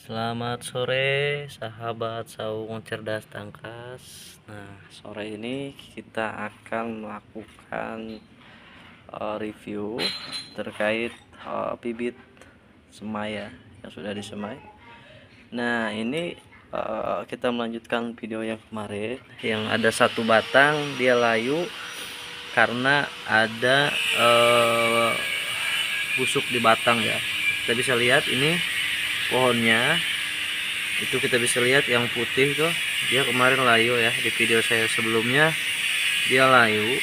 Selamat sore sahabat saung cerdas tangkas. Nah, sore ini kita akan melakukan review terkait bibit semai ya, yang sudah disemai. Nah, ini kita melanjutkan video yang kemarin yang ada satu batang dia layu karena ada busuk di batang ya. Kita bisa lihat ini pohonnya, itu kita bisa lihat yang putih tuh dia kemarin layu ya, di video saya sebelumnya dia layu.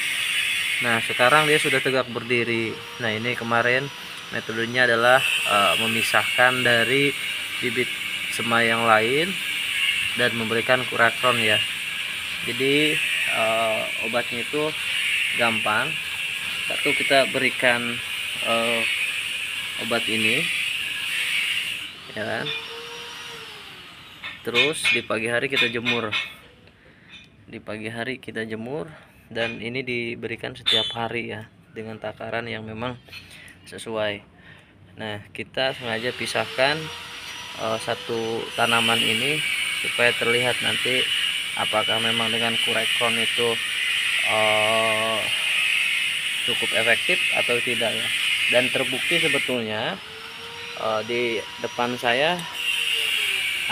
Nah, sekarang dia sudah tegak berdiri. Nah, ini kemarin metodenya adalah memisahkan dari bibit semai yang lain dan memberikan kurakron ya. Jadi obatnya itu gampang. Satu, kita berikan obat ini ya kan. Terus di pagi hari kita jemur. Di pagi hari kita jemur dan ini diberikan setiap hari ya, dengan takaran yang memang sesuai. Nah, kita sengaja pisahkan satu tanaman ini supaya terlihat nanti apakah memang dengan kurekron itu cukup efektif atau tidak ya. Dan terbukti sebetulnya di depan saya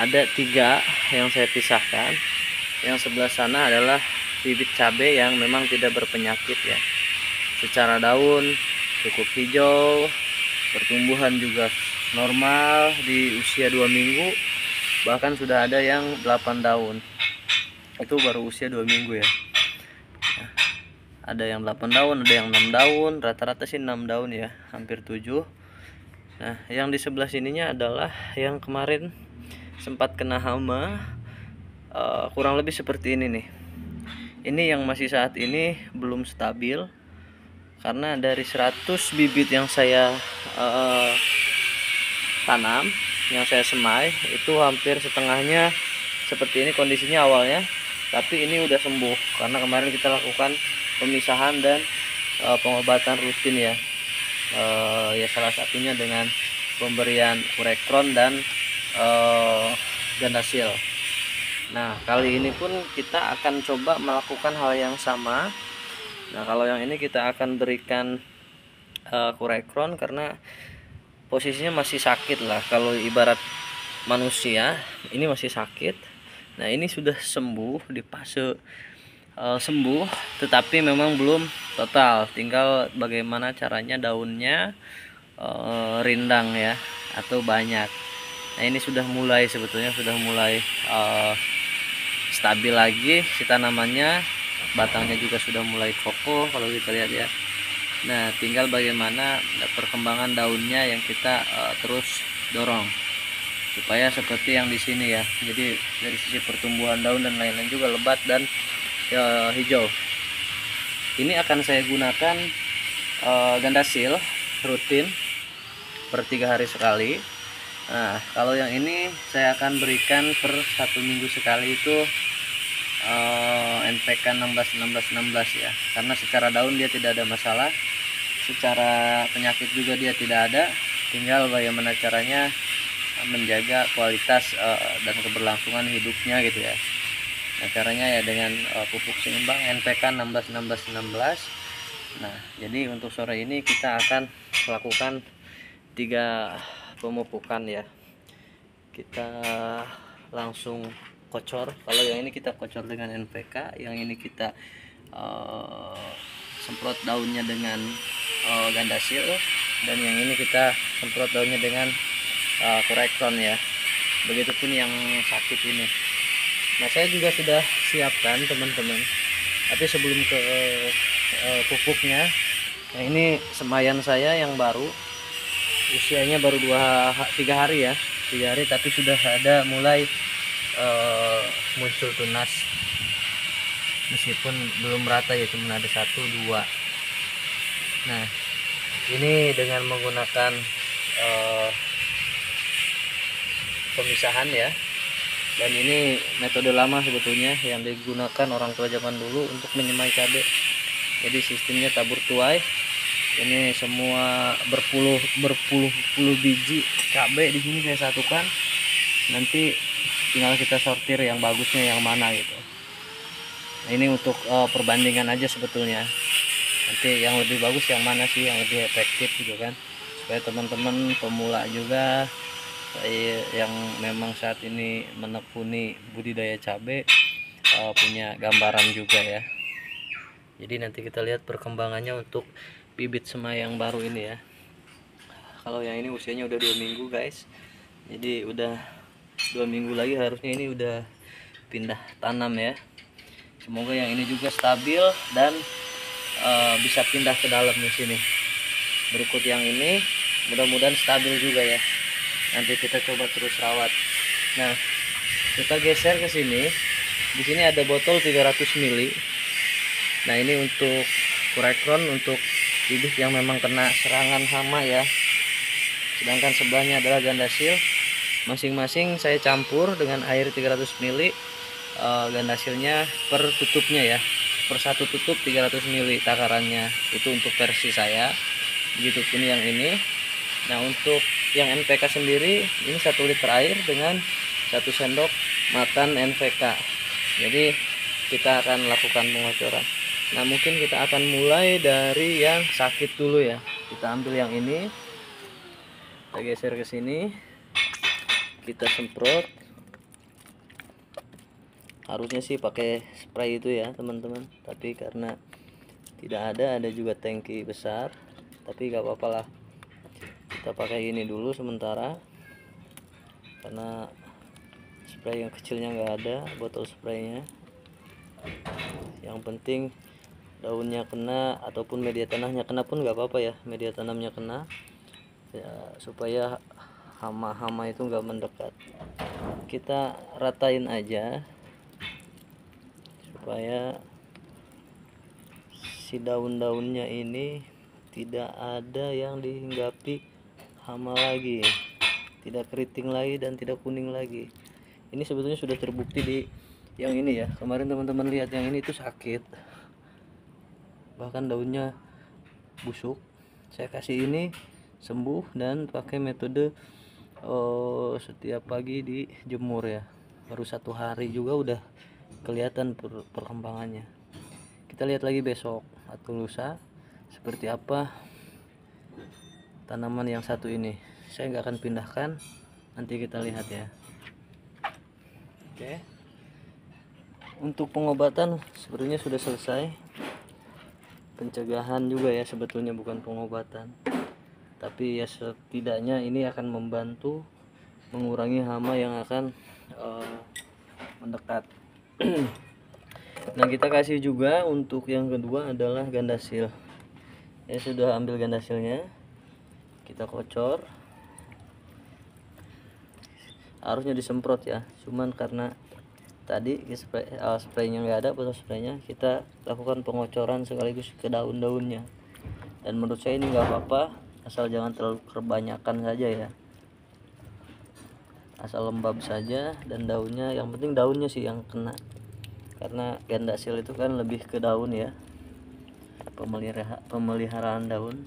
ada 3 yang saya pisahkan. Yang sebelah sana adalah bibit cabai yang memang tidak berpenyakit ya. Secara daun cukup hijau, pertumbuhan juga normal di usia 2 minggu, bahkan sudah ada yang 8 daun. Itu baru usia 2 minggu ya. Nah, ada yang 8 daun, ada yang 6 daun, rata-rata sih 6 daun ya, hampir 7. Nah, yang di sebelah sininya adalah yang kemarin sempat kena hama, kurang lebih seperti ini nih. Ini yang masih saat ini belum stabil, karena dari 100 bibit yang saya tanam, yang saya semai, itu hampir setengahnya seperti ini kondisinya awalnya. Tapi ini udah sembuh karena kemarin kita lakukan pemisahan dan pengobatan rutin ya. Ya salah satunya dengan pemberian kurekron dan gandasil. Nah, kali ini pun kita akan coba melakukan hal yang sama. Nah, kalau yang ini kita akan berikan kurekron karena posisinya masih sakit lah. Kalau ibarat manusia, ini masih sakit. Nah, ini sudah sembuh, di fase sembuh, tetapi memang belum total. Tinggal bagaimana caranya daunnya rindang ya, atau banyak. Nah, ini sudah mulai, sebetulnya sudah mulai stabil lagi si tanamannya, batangnya juga sudah mulai kokoh kalau kita lihat ya. Nah, tinggal bagaimana perkembangan daunnya yang kita terus dorong supaya seperti yang di sini ya. Jadi dari sisi pertumbuhan daun dan lain-lain juga lebat dan hijau. Ini akan saya gunakan gandasil rutin per 3 hari sekali. Nah, kalau yang ini saya akan berikan per 1 minggu sekali, itu NPK 16-16-16 ya, karena secara daun dia tidak ada masalah, secara penyakit juga dia tidak ada. Tinggal bagaimana caranya menjaga kualitas dan keberlangsungan hidupnya gitu ya. Nah, caranya ya dengan pupuk seimbang NPK 16-16-16. Nah, jadi untuk sore ini kita akan melakukan 3 pemupukan ya. Kita langsung kocor. Kalau yang ini kita kocor dengan NPK, yang ini kita semprot daunnya dengan gandasil, dan yang ini kita semprot daunnya dengan kurekron ya. Begitupun yang sakit ini. Nah, saya juga sudah siapkan teman-teman, tapi sebelum ke pupuknya, nah ini semayan saya yang baru, usianya baru 3 hari ya, 3 hari, tapi sudah ada mulai muncul tunas, meskipun belum rata ya, cuma ada 1-2. Nah, ini dengan menggunakan pemisahan ya, dan ini metode lama sebetulnya yang digunakan orang tua zaman dulu untuk menyemai cabai. Jadi sistemnya tabur tuai. Ini semua berpuluh biji cabai di sini saya satukan. nanti tinggal kita sortir yang bagusnya yang mana gitu. Nah, ini untuk perbandingan aja sebetulnya, nanti yang lebih bagus yang mana sih, yang lebih efektif gitu kan, supaya teman-teman pemula juga yang memang saat ini menekuni budidaya cabai punya gambaran juga ya. Jadi nanti kita lihat perkembangannya untuk bibit semai yang baru ini ya. Kalau yang ini usianya udah 2 minggu guys, jadi udah 2 minggu lagi harusnya ini udah pindah tanam ya. Semoga yang ini juga stabil dan bisa pindah ke dalam di sini. Berikut yang ini mudah-mudahan stabil juga ya. Nanti kita coba terus rawat. Nah, kita geser ke sini. Di sini ada botol 300 ml. Nah, ini untuk Kurekron untuk bibit yang memang kena serangan hama ya. Sedangkan sebelahnya adalah Gandasil. Masing-masing saya campur dengan air 300 ml. Gandasilnya per tutupnya ya. Per satu tutup 300 ml takarannya. Itu untuk versi saya. Begitupun yang ini. Nah, untuk yang NPK sendiri ini 1 liter air dengan 1 sendok makan NPK. Jadi kita akan lakukan pengocoran. Nah, mungkin kita akan mulai dari yang sakit dulu ya. Kita ambil yang ini, kita geser ke sini, kita semprot. Harusnya sih pakai spray itu ya teman-teman, tapi karena tidak ada juga tangki besar, tapi gak apa-apa lah, kita pakai ini dulu sementara karena spray yang kecilnya nggak ada, botol spraynya. Yang penting daunnya kena ataupun media tanahnya kena pun nggak apa-apa ya, media tanamnya kena ya, supaya hama-hama itu nggak mendekat. Kita ratain aja supaya si daun-daunnya ini tidak ada yang dihinggapi hama lagi, tidak keriting lagi dan tidak kuning lagi. Ini sebetulnya sudah terbukti di yang ini ya. Kemarin teman-teman lihat yang ini itu sakit, bahkan daunnya busuk. Saya kasih ini sembuh dan pakai metode setiap pagi dijemur ya. Baru 1 hari juga udah kelihatan perkembangannya. Kita lihat lagi besok atau lusa seperti apa tanaman yang satu ini. Saya nggak akan pindahkan, nanti kita lihat ya. Oke, untuk pengobatan sebetulnya sudah selesai. Pencegahan juga ya sebetulnya, bukan pengobatan, tapi ya setidaknya ini akan membantu mengurangi hama yang akan mendekat. Nah, kita kasih juga untuk yang kedua adalah Gandasil. Ya, sudah ambil Gandasilnya, kita kocor. Harusnya disemprot ya, cuman karena tadi spraynya nggak ada, botol spraynya, kita lakukan pengocoran sekaligus ke daun-daunnya. Dan menurut saya ini nggak apa-apa, asal jangan terlalu kebanyakan saja ya, asal lembab saja. Dan daunnya, yang penting daunnya sih yang kena, karena Gandasil itu kan lebih ke daun ya, pemeliharaan daun.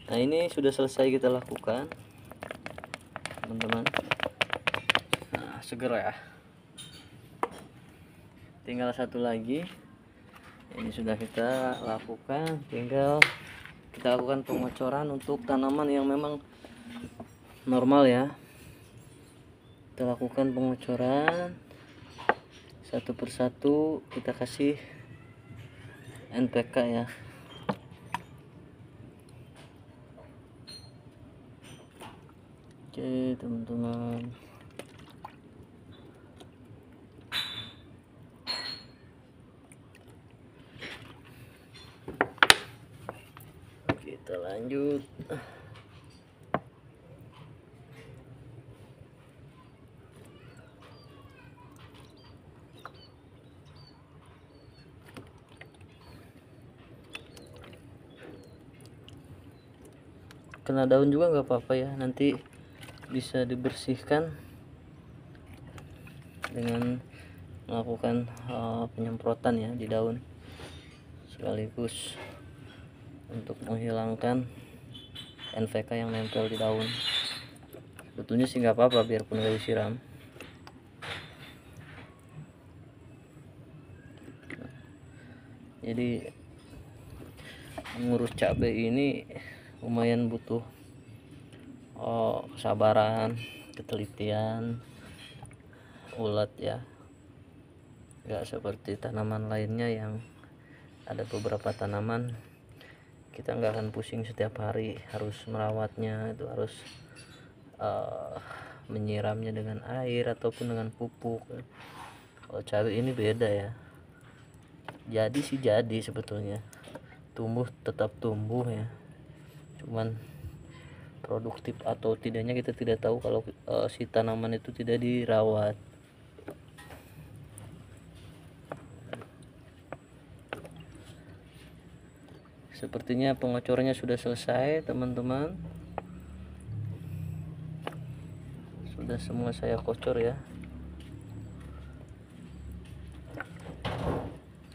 Nah, ini sudah selesai kita lakukan teman-teman. Nah, segera ya, tinggal satu lagi. Ini sudah kita lakukan, tinggal kita lakukan pengocoran untuk tanaman yang memang normal ya. Kita lakukan pengocoran satu persatu, kita kasih NPK ya. Oke teman-teman, kita lanjut. Kena daun juga nggak apa-apa ya, nanti bisa dibersihkan dengan melakukan penyemprotan ya di daun, sekaligus untuk menghilangkan NPK yang nempel di daun. Sebetulnya sih nggak apa-apa biarpun nggak disiram. Jadi mengurus cabai ini lumayan butuh kesabaran, ketelitian, ulet ya. Nggak seperti tanaman lainnya yang ada beberapa tanaman kita nggak akan pusing setiap hari harus merawatnya, itu harus menyiramnya dengan air ataupun dengan pupuk. Kalau cabai ini beda ya, jadi sih jadi sebetulnya tumbuh tetap tumbuh ya, cuman produktif atau tidaknya kita tidak tahu kalau si tanaman itu tidak dirawat. Sepertinya pengocornya sudah selesai teman-teman, sudah semua saya kocor ya.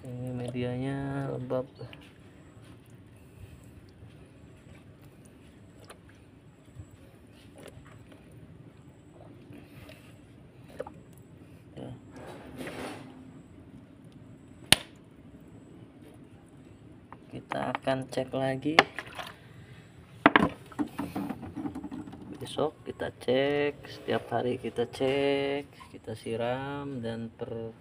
Ini medianya lembab. Ya. Kita akan cek lagi besok, kita cek setiap hari, kita cek, kita siram, dan per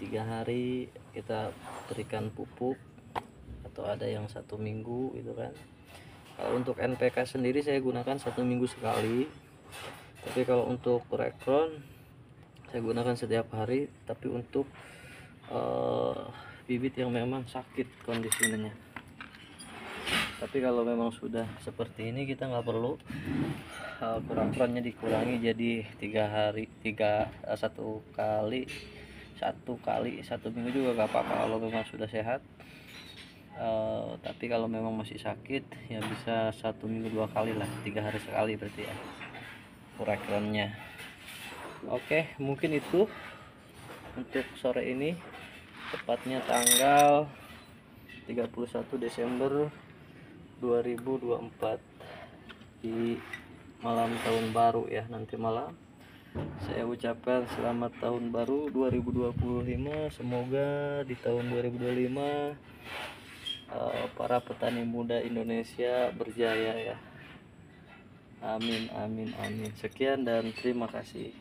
3 hari kita berikan pupuk, atau ada yang 1 minggu gitu kan. Kalau untuk NPK sendiri saya gunakan 1 minggu sekali, tapi kalau untuk Rekron saya gunakan setiap hari. Tapi untuk bibit yang memang sakit kondisinya, tapi kalau memang sudah seperti ini kita nggak perlu, Rekronnya dikurangi jadi 3 hari, 1 minggu juga nggak apa-apa kalau memang sudah sehat. Tapi kalau memang masih sakit ya bisa 1 minggu 2 kali lah, 3 hari sekali berarti ya Rekronnya. Oke, mungkin itu untuk sore ini, tepatnya tanggal 31 Desember 2024 di malam tahun baru ya. Nanti malam saya ucapkan selamat tahun baru 2025. Semoga di tahun 2025 para petani muda Indonesia berjaya ya. Amin amin amin. Sekian dan terima kasih.